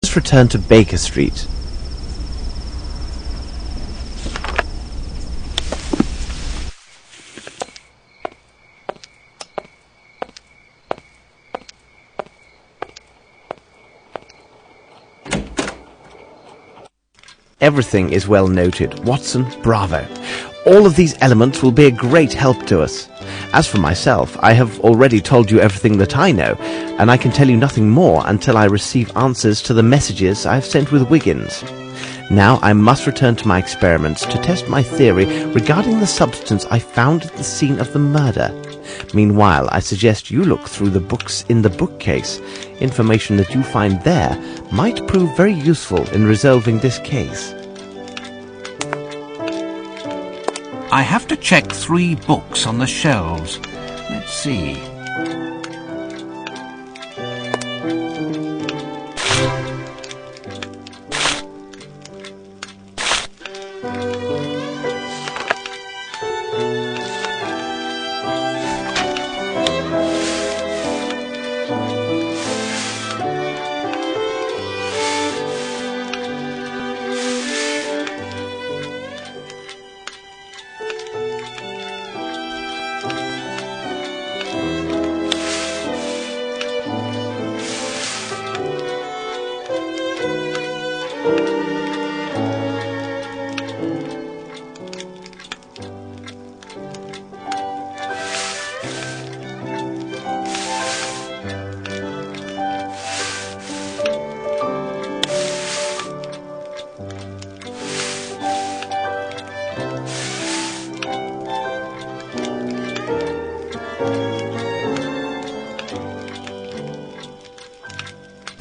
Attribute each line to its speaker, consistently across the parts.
Speaker 1: Let's return to Baker Street. Everything is well noted. Watson, bravo. All of these elements will be a great help to us. As for myself, I have already told you everything that I know, and I can tell you nothing more until I receive answers to the messages I have sent with Wiggins. Now I must return to my experiments to test my theory regarding the substance I found at the scene of the murder. Meanwhile, I suggest you look through the books in the bookcase. Information that you find there might prove very useful in resolving this case.
Speaker 2: I have to check 3 books on the shelves. Let's see.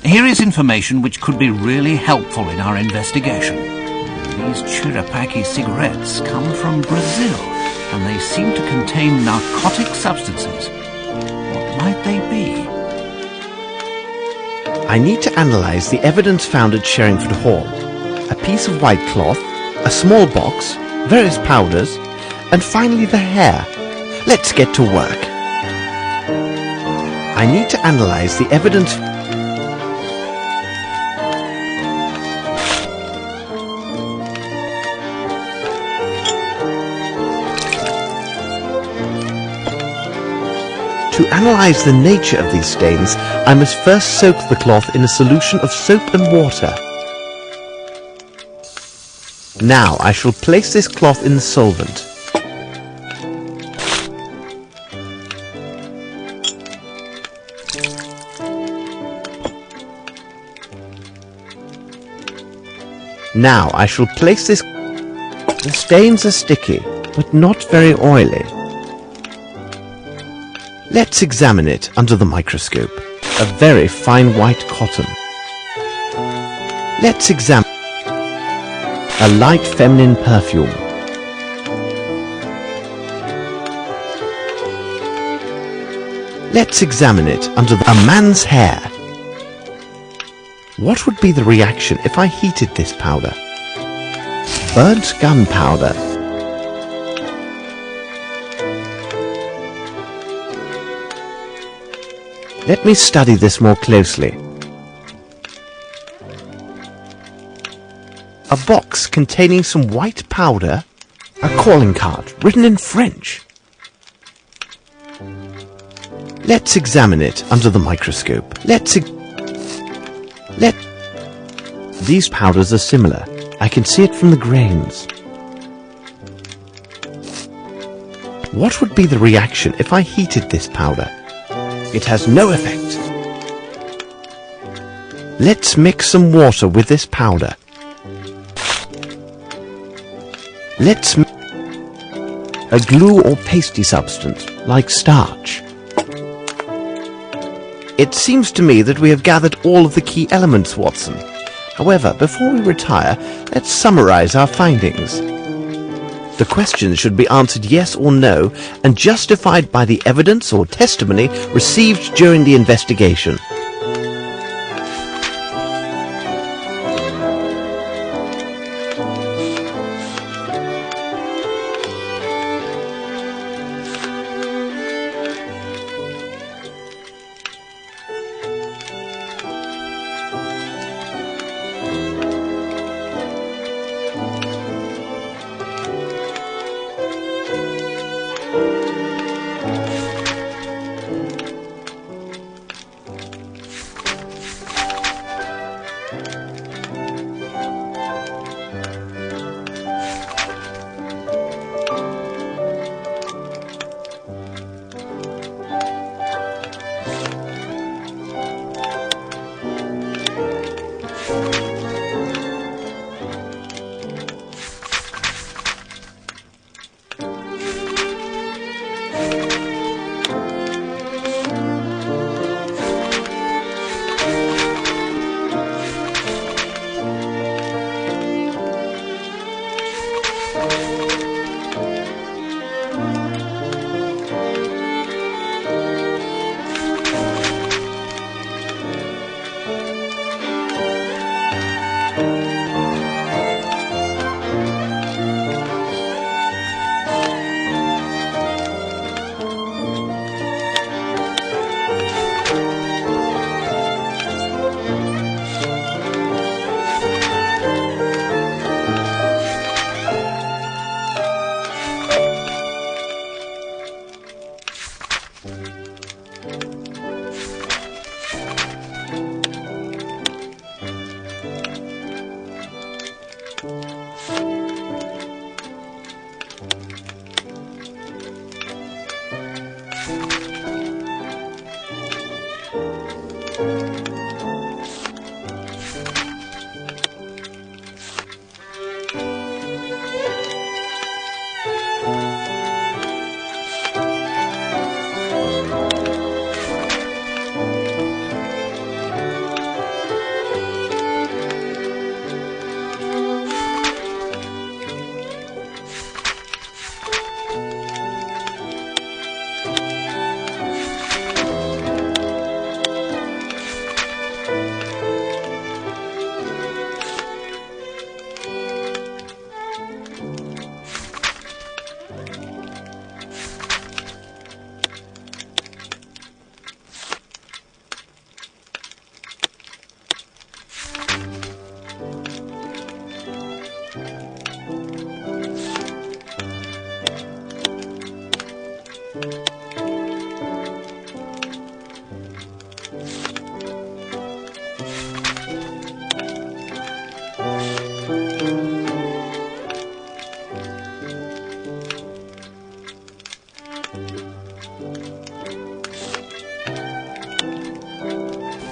Speaker 2: Here is information which could be really helpful in our investigation. These Chirapaki cigarettes come from Brazil, and they seem to contain narcotic substances. What might they be?
Speaker 1: I need to analyze the evidence found at Sherringford Hall. A piece of white cloth, a small box, various powders, and finally the hair. Let's get to work. I need to analyze the evidence. To analyze the nature of these stains, I must first soak the cloth in a solution of soap and water. Now I shall place this cloth in the solvent. Now I shall place this. The stains are sticky, but not very oily. Let's examine it under the microscope. A very fine white cotton. Let's examine a light feminine perfume. Let's examine it under a man's hair. What would be the reaction if I heated this powder? Burnt gunpowder. Let me study this more closely. A box containing some white powder, a calling card written in French. Let's examine it under the microscope. These powders are similar. I can see it from the grains. What would be the reaction if I heated this powder? It has no effect. Let's mix some water with this powder. Let's a glue or pasty substance, like starch. It seems to me that we have gathered all of the key elements, Watson. However, before we retire, let's summarize our findings. The questions should be answered yes or no and justified by the evidence or testimony received during the investigation.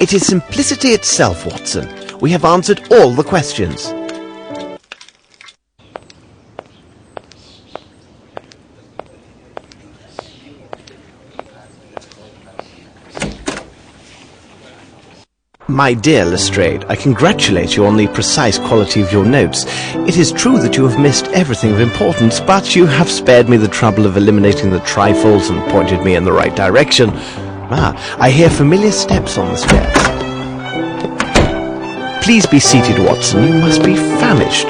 Speaker 1: It is simplicity itself, Watson. We have answered all the questions. My dear Lestrade, I congratulate you on the precise quality of your notes. It is true that you have missed everything of importance, but you have spared me the trouble of eliminating the trifles and pointed me in the right direction. I hear familiar steps on the stairs. Please be seated, Watson. You must be famished.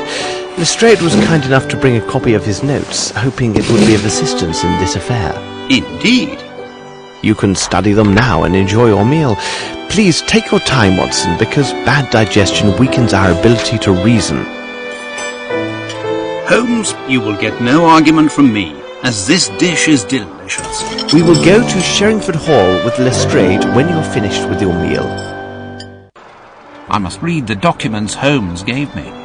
Speaker 1: Lestrade was kind enough to bring a copy of his notes, hoping it would be of assistance in this affair.
Speaker 2: Indeed.
Speaker 1: You can study them now and enjoy your meal. Please take your time, Watson, because bad digestion weakens our ability to reason.
Speaker 2: Holmes, you will get no argument from me, as this dish is delicious.
Speaker 1: We will go to Sherringford Hall with Lestrade when you're finished with your meal.
Speaker 2: I must read the documents Holmes gave me.